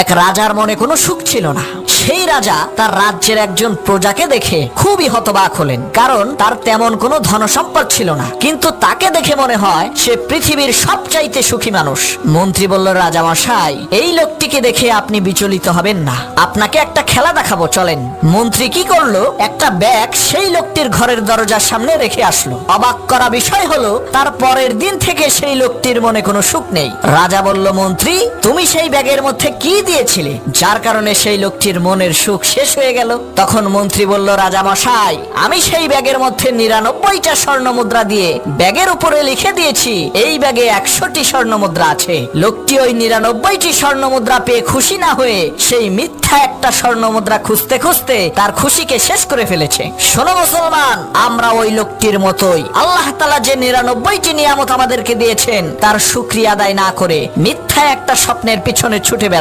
এক রাজার মনে কোনো সুখ ছিল না। সেই রাজা তার রাজ্যের একজন প্রজাকে দেখে খুবই হতবাক হলেন, কারণ তার তেমন কোনো ধনসম্পদ ছিল না, কিন্তু তাকে দেখে মনে হয় সে পৃথিবীর সবচাইতে সুখী মানুষ। মন্ত্রী বলল, রাজা মশাই, এই লোকটিকে দেখে আপনি বিচলিত হবেন না, আপনাকে একটা খেলা দেখাবো, চলেন। মন্ত্রী কি করলো, একটা ব্যাগ সেই লোকটির ঘরের দরজার সামনে রেখে আসলো। অবাক করা বিষয় হলো, তার পরের দিন থেকে সেই লোকটির মনে কোনো সুখ নেই। রাজা বলল, মন্ত্রী, তুমি সেই ব্যাগের মধ্যে কি দিয়েছিলে যার কারণে সেই লোকটির মনের সুখ শেষ হয়ে গেল? তখন মন্ত্রী বলল, রাজা মশাই, আমি সেই ব্যাগের মধ্যে 99টা স্বর্ণ মুদ্রা দিয়ে ব্যাগের উপরে লিখে দিয়েছি এই ব্যাগে 100টি স্বর্ণ মুদ্রা আছে। লোকটি ওই 99টি স্বর্ণ মুদ্রা পেয়ে খুশি না হয়ে সেই মিথ্যা একটা স্বর্ণ মুদ্রা খুঁজতে খুঁজতে তার খুশিকে শেষ করে ফেলেছে। শোনো মুসলমান, আমরা ওই লোকটির মতোই আল্লাহ তাআলা যে 99টি নিয়ামত আমাদেরকে দিয়েছেন তার শুকরিয়া আদায় না করে মিথ্যা একটা স্বপ্নের পিছনে ছুটে বেড়াই।